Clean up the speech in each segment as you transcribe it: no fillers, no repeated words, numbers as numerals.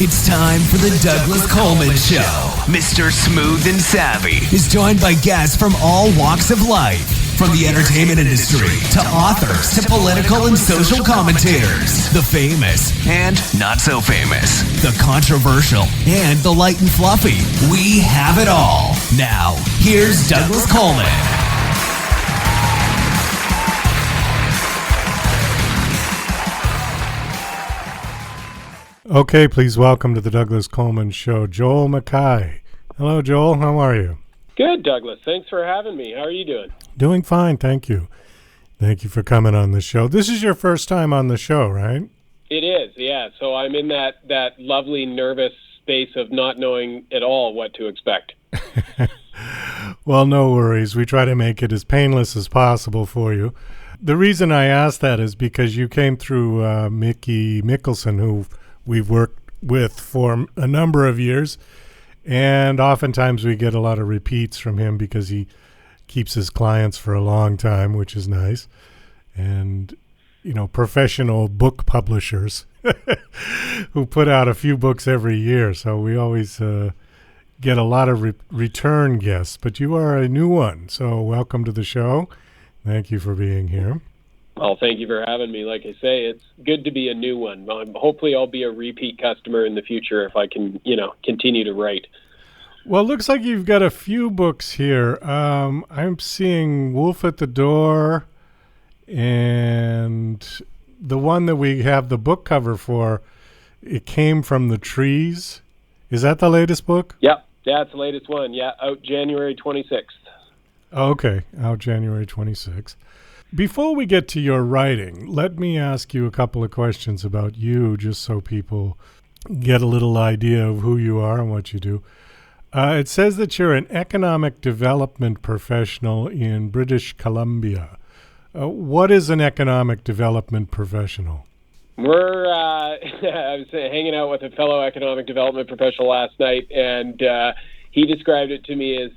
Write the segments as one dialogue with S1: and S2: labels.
S1: It's time for the Douglas Coleman Show. Mr. Smooth and Savvy is joined by guests from all walks of life, from the entertainment industry to authors to political and social commentators, the famous and not so famous, the controversial and the light and fluffy. We have it all. Now, here's Douglas Coleman.
S2: Okay, please welcome to the Douglas Coleman Show, Joel McKay. Hello, Joel. How are you?
S3: Good, Douglas. Thanks for having me. How are you doing?
S2: Doing fine, thank you. Thank you for coming on the show. This is your first time on the show, right?
S3: It is, yeah. So I'm in that lovely, nervous space of not knowing at all what to expect.
S2: Well, no worries. We try to make it as painless as possible for you. The reason I asked that is because you came through Mickey Mickelson, who we've worked with for a number of years, and oftentimes we get a lot of repeats from him because he keeps his clients for a long time, which is nice. And, you know, professional book publishers who put out a few books every year. So we always get a lot of return guests. But you are a new one, so welcome to the show. Thank you for being here.
S3: Well, thank you for having me. Like I say, it's good to be a new one. Hopefully I'll be a repeat customer in the future if I can, continue to write.
S2: Well, it looks like you've got a few books here. I'm seeing Wolf at the Door, and the one that we have the book cover for, It Came from the Trees. Is that the latest book?
S3: Yep. Yeah, it's the latest one. Yeah, out January 26th.
S2: Okay, out January 26th. Before we get to your writing, let me ask you a couple of questions about you, just so people get a little idea of who you are and what you do. It says that you're an economic development professional in British Columbia. What is an economic development professional?
S3: I was hanging out with a fellow economic development professional last night, and he described it to me as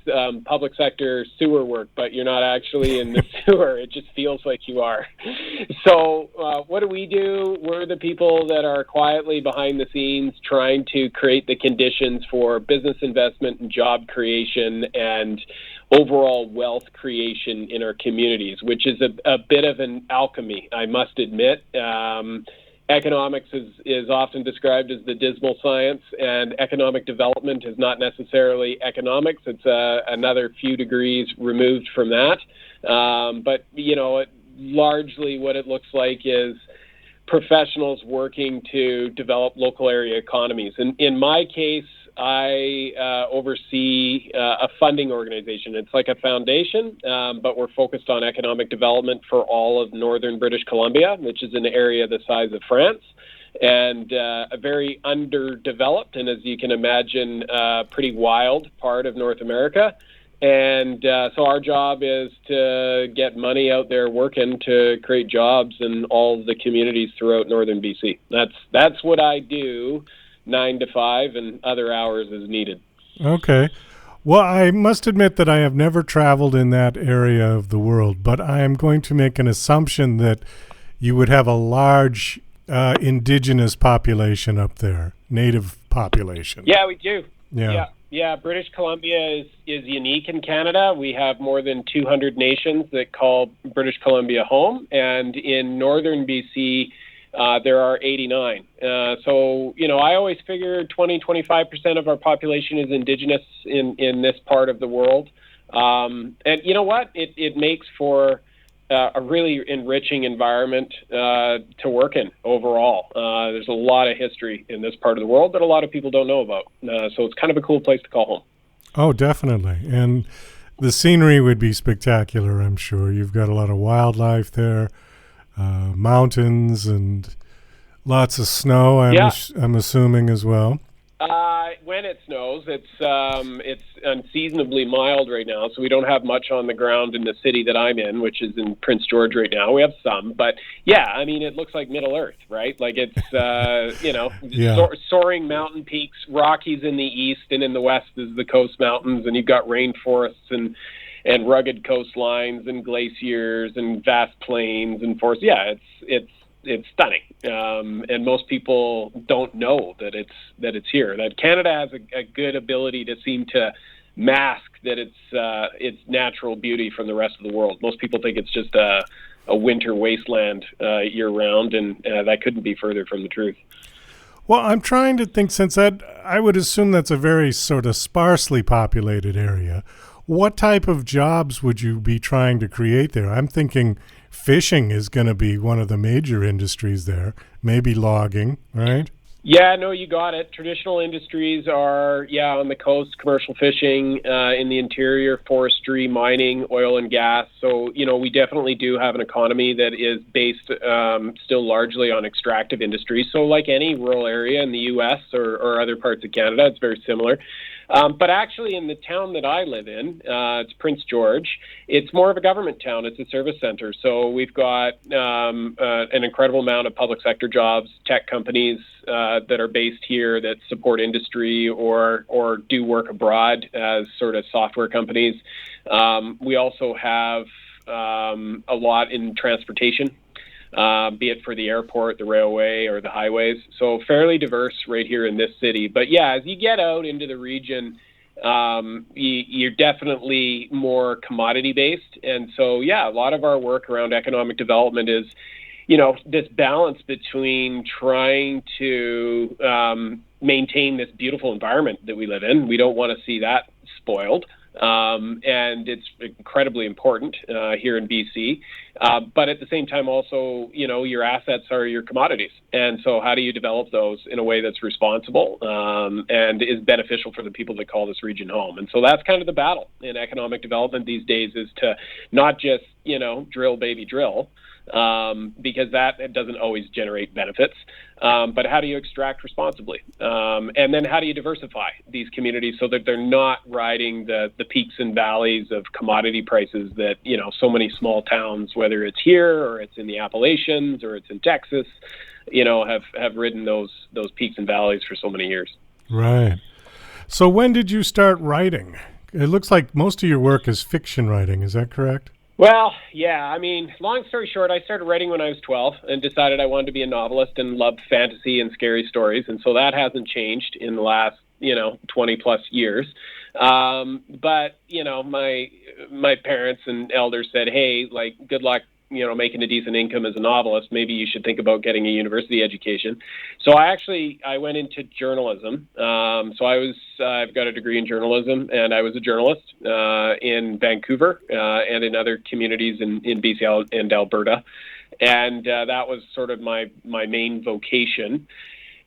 S3: public sector sewer work, but you're not actually in the sewer. It just feels like you are. So what do? We're the people that are quietly behind the scenes trying to create the conditions for business investment and job creation and overall wealth creation in our communities, which is a bit of an alchemy, I must admit. Economics is often described as the dismal science, and economic development is not necessarily economics. It's another few degrees removed from that. But largely what it looks like is professionals working to develop local area economies. And in my case, I oversee a funding organization. It's like a foundation, but we're focused on economic development for all of northern British Columbia, which is an area the size of France, and a very underdeveloped, and as you can imagine, pretty wild part of North America. And so our job is to get money out there working to create jobs in all the communities throughout northern BC. That's what I do. 9 to 5 and other hours as needed. Okay.
S2: Well, I must admit that I have never traveled in that area of the world, but I am going to make an assumption that you would have a large indigenous population up there, native population.
S3: Yeah, we do.
S2: Yeah.
S3: British Columbia is unique in Canada. We have more than 200 nations that call British Columbia home, and in northern BC, there are 89. So, I always figure 20-25% of our population is indigenous in this part of the world. And you know what? It makes for a really enriching environment to work in overall. There's a lot of history in this part of the world that a lot of people don't know about. So it's kind of a cool place to call home.
S2: Oh, definitely. And the scenery would be spectacular, I'm sure. You've got a lot of wildlife there. Mountains and lots of snow, I'm assuming as well.
S3: When it snows, it's unseasonably mild right now, so we don't have much on the ground in the city that I'm in, which is in Prince George right now. We have some, but it looks like Middle Earth, right? Like it's soaring mountain peaks, Rockies in the east, and in the west is the coast mountains, and you've got rainforests and rugged coastlines and glaciers and vast plains and forests. Yeah, it's stunning, and most people don't know that it's here. That Canada has a good ability to seem to mask that its natural beauty from the rest of the world. Most people think it's just a winter wasteland year round, and that couldn't be further from the truth.
S2: Well, I'm trying to think, since that I would assume that's a very sort of sparsely populated area. What type of jobs would you be trying to create there? I'm thinking fishing is going to be one of the major industries there, maybe logging, right?
S3: Yeah, no, you got it. Traditional industries are, on the coast, commercial fishing, in the interior, forestry, mining, oil and gas. So, we definitely do have an economy that is based still largely on extractive industries. So like any rural area in the U.S. or other parts of Canada, it's very similar. But actually in the town that I live in, it's Prince George, it's more of a government town. It's a service center. So we've got an incredible amount of public sector jobs, tech companies that are based here that support industry or do work abroad as sort of software companies. We also have a lot in transportation. Be it for the airport, the railway, or the highways. So fairly diverse right here in this city. But yeah, as you get out into the region, you're definitely more commodity-based. And so, a lot of our work around economic development is, this balance between trying to maintain this beautiful environment that we live in. We don't want to see that spoiled. And it's incredibly important here in BC. But at the same time, also, your assets are your commodities. And so how do you develop those in a way that's responsible and is beneficial for the people that call this region home? And so that's kind of the battle in economic development these days, is to not just, drill, baby, drill, because that doesn't always generate benefits. But how do you extract responsibly? And then how do you diversify these communities so that they're not riding the peaks and valleys of commodity prices that, so many small towns, whether it's here or it's in the Appalachians or it's in Texas, have ridden those peaks and valleys for so many years.
S2: Right. So when did you start writing? It looks like most of your work is fiction writing. Is that correct?
S3: Well, yeah. I mean, long story short, I started writing when I was 12 and decided I wanted to be a novelist and loved fantasy and scary stories. And so that hasn't changed in the last, 20 plus years. But, my parents and elders said, hey, like, good luck, making a decent income as a novelist. Maybe you should think about getting a university education. So I went into journalism. I've got a degree in journalism, and I was a journalist in Vancouver and in other communities in BC and Alberta. And that was sort of my main vocation.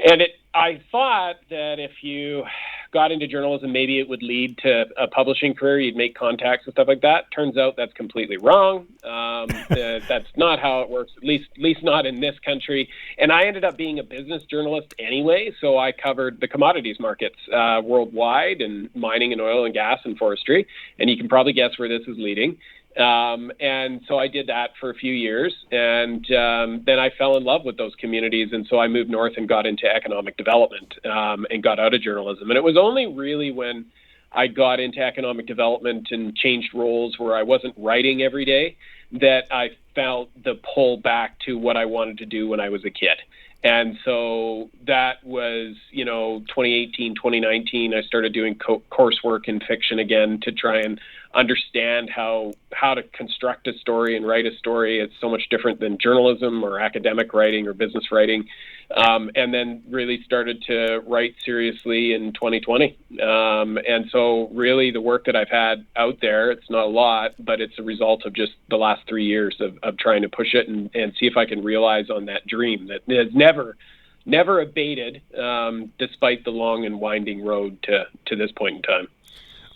S3: And I thought that if you got into journalism, maybe it would lead to a publishing career. You'd make contacts and stuff like that. Turns out that's completely wrong. That's not how it works, at least not in this country. And I ended up being a business journalist anyway, so I covered the commodities markets worldwide, and mining and oil and gas and forestry. And you can probably guess where this is leading. And so I did that for a few years, and then I fell in love with those communities, and so I moved north and got into economic development and got out of journalism. And it was only really when I got into economic development and changed roles where I wasn't writing every day that I felt the pull back to what I wanted to do when I was a kid. And so that was, 2018, 2019, I started doing coursework in fiction again to try and understand how to construct a story and write a story. It's so much different than journalism or academic writing or business writing. And then really started to write seriously in 2020. And so really the work that I've had out there, it's not a lot, but it's a result of just the last 3 years of trying to push it and see if I can realize on that dream that has never abated, despite the long and winding road to this point in time.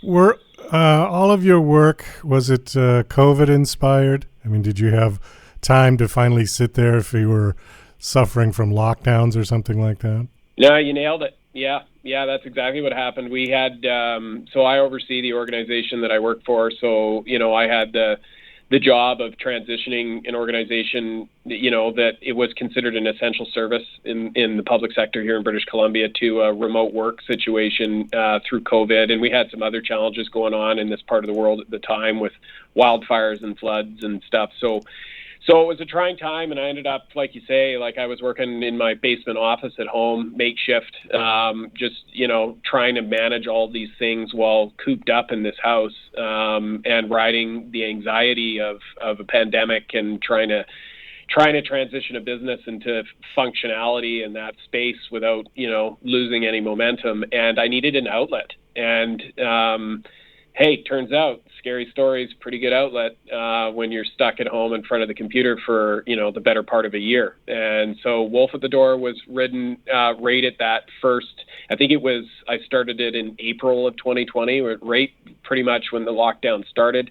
S2: Were all of your work, was it COVID inspired? I mean, did you have time to finally sit there if you were suffering from lockdowns or something like that?
S3: No, you nailed it. Yeah, that's exactly what happened. We had, so I oversee the organization that I work for. So, I had the job of transitioning an organization, that it was considered an essential service in the public sector here in British Columbia to a remote work situation through COVID. And we had some other challenges going on in this part of the world at the time with wildfires and floods and stuff. So So it was a trying time, and I ended up, like you say, like I was working in my basement office at home, makeshift, just, trying to manage all these things while cooped up in this house, and riding the anxiety of a pandemic and trying to transition a business into functionality in that space without, losing any momentum. And I needed an outlet. And, hey, turns out scary stories, pretty good outlet when you're stuck at home in front of the computer for, the better part of a year. And so Wolf at the Door was written right at that first, I think I started it in April of 2020, right pretty much when the lockdown started,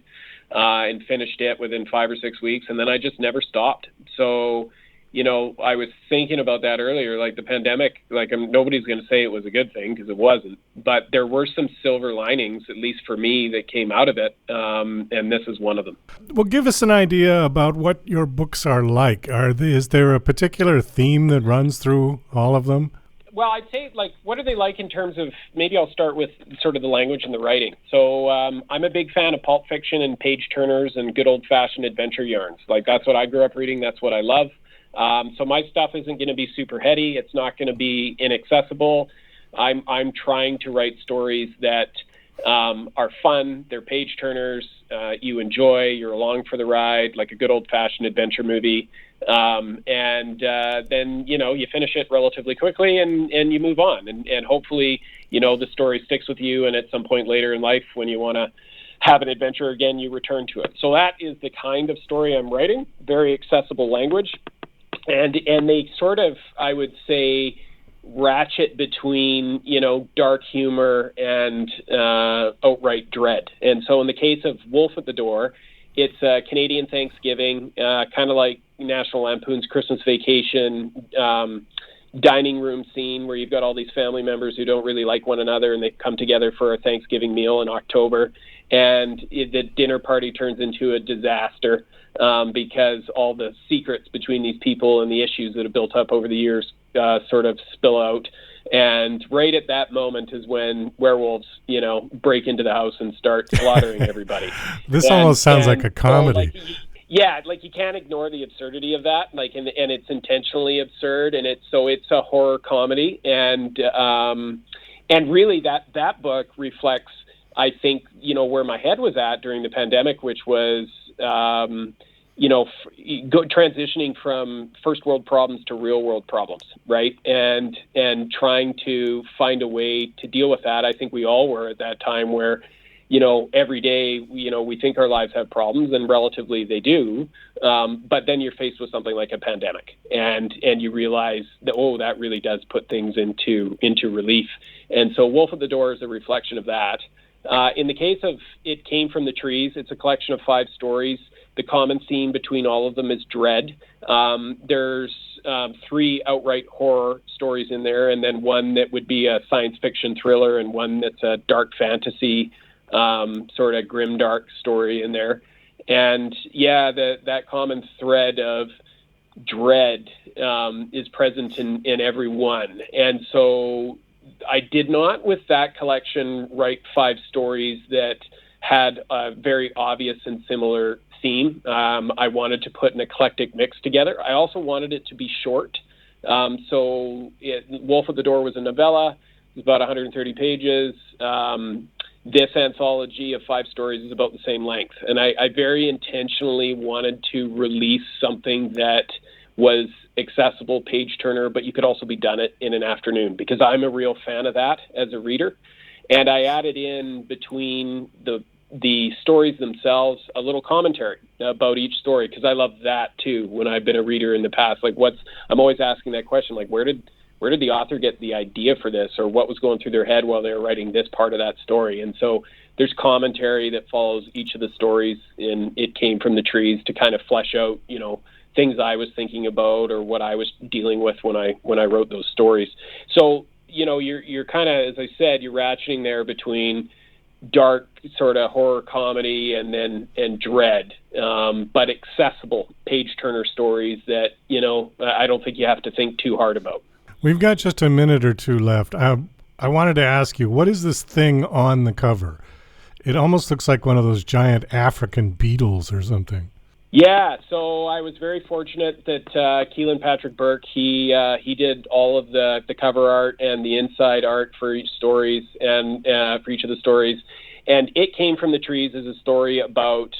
S3: and finished it within 5 or 6 weeks. And then I just never stopped. So, I was thinking about that earlier, like the pandemic, nobody's going to say it was a good thing because it wasn't, but there were some silver linings, at least for me, that came out of it. And this is one of them.
S2: Well, give us an idea about what your books are like. Is there a particular theme that runs through all of them?
S3: Well, I'd say, what are they like in terms of, maybe I'll start with sort of the language and the writing. So I'm a big fan of pulp fiction and page turners and good old-fashioned adventure yarns. That's what I grew up reading. That's what I love. So my stuff isn't going to be super heady. It's not going to be inaccessible. I'm trying to write stories that are fun. They're page turners. You enjoy. You're along for the ride, like a good old-fashioned adventure movie. And then, you finish it relatively quickly and you move on. And hopefully, the story sticks with you. And at some point later in life, when you want to have an adventure again, you return to it. So that is the kind of story I'm writing. Very accessible language. And they sort of, I would say, ratchet between, dark humor and outright dread. And so in the case of Wolf at the Door, it's Canadian Thanksgiving, kind of like National Lampoon's Christmas Vacation, dining room scene where you've got all these family members who don't really like one another, and they come together for a Thanksgiving meal in October. And the dinner party turns into a disaster because all the secrets between these people and the issues that have built up over the years sort of spill out. And right at that moment is when werewolves, break into the house and start slaughtering everybody.
S2: This almost sounds like a comedy.
S3: So, you can't ignore the absurdity of that. And it's intentionally absurd, and it's a horror comedy. And really that book reflects, I think, where my head was at during the pandemic, which was, transitioning from first world problems to real world problems, right? And trying to find a way to deal with that. I think we all were at that time where, every day, we think our lives have problems, and relatively they do. But then you're faced with something like a pandemic, and you realize that, that really does put things into relief. And so Wolf at the Door is a reflection of that. In the case of It Came from the Trees, it's a collection of 5 stories. The common theme between all of them is dread. There's 3 outright horror stories in there, and then one that would be a science fiction thriller, and one that's a dark fantasy, sort of grimdark story in there. And that common thread of dread is present in every one. And so I did not, with that collection, write 5 stories that had a very obvious and similar theme. I wanted to put an eclectic mix together. I also wanted it to be short. Wolf at the Door was a novella. It was about 130 pages. This anthology of 5 stories is about the same length. And I very intentionally wanted to release something that was accessible, page turner, but you could also be done it in an afternoon, because I'm a real fan of that as a reader. And I added in between the stories themselves a little commentary about each story, because I love that too. When I've been a reader in the past, I'm always asking that question, where did the author get the idea for this, or what was going through their head while they were writing this part of that story? And so there's commentary that follows each of the stories in It Came from the Trees to kind of flesh out, things I was thinking about or what I was dealing with when I wrote those stories. So, you're kind of, as I said, you're ratcheting there between dark sort of horror comedy and dread, but accessible page turner stories that, I don't think you have to think too hard about.
S2: We've got just a minute or two left. I wanted to ask you, what is this thing on the cover? It almost looks like one of those giant African beetles or something.
S3: Yeah, so I was very fortunate that Keelan Patrick Burke, he did all of the cover art and the inside art for each stories and for each of the stories. And It Came from the Trees is a story about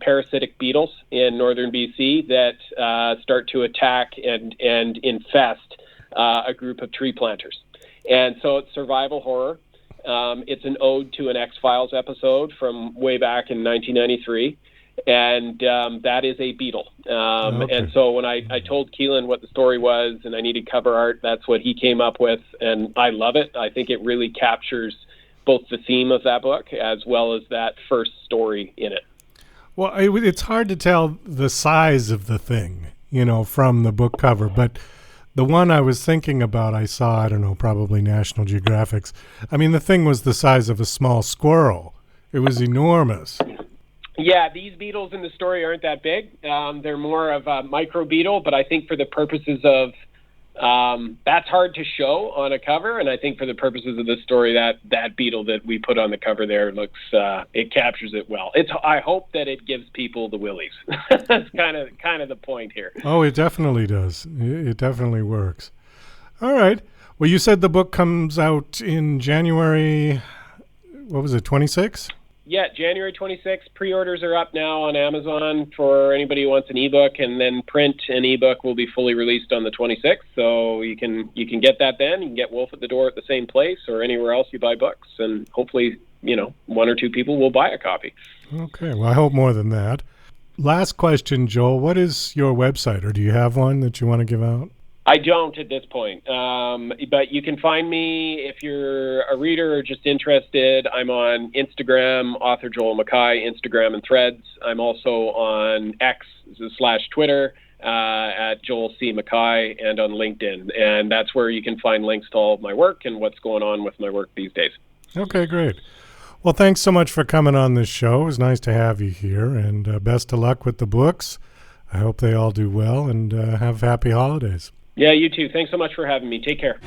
S3: parasitic beetles in northern BC that start to attack and infest a group of tree planters. And so it's survival horror. It's an ode to an X-Files episode from way back in 1993. And that is a beetle.
S2: Okay.
S3: And so when I told Keelan what the story was and I needed cover art, that's what he came up with. And I love it. I think it really captures both the theme of that book as well as that first story in it.
S2: Well, it's hard to tell the size of the thing, from the book cover. But the one I was thinking about, I saw, I don't know, probably National Geographic's. I mean, the thing was the size of a small squirrel. It was enormous.
S3: Yeah, these beetles in the story aren't that big. They're more of a micro beetle, but I think for the purposes of that's hard to show on a cover, and I think for the purposes of this story, that beetle that we put on the cover there looks it captures it well. I hope that it gives people the willies. That's kind of the point here.
S2: Oh, it definitely does. It definitely works. All right. Well, you said the book comes out in January. What was it? 26?
S3: Yeah, January 26th. Pre-orders are up now on Amazon for anybody who wants an ebook, and then print and ebook will be fully released on the 26th. So you can get that then. You can get Wolf at the Door at the same place or anywhere else you buy books, and hopefully, one or two people will buy a copy.
S2: Okay, well, I hope more than that. Last question, Joel. What is your website, or do you have one that you want to give out?
S3: I don't at this point, but you can find me if you're a reader or just interested. I'm on Instagram, author Joel McKay, Instagram and Threads. I'm also on X/Twitter at Joel C. McKay and on LinkedIn. And that's where you can find links to all of my work and what's going on with my work these days. Okay,
S2: great. Well, thanks so much for coming on this show. It was nice to have you here, and best of luck with the books. I hope they all do well, and have happy holidays.
S3: Yeah, you too. Thanks so much for having me. Take care.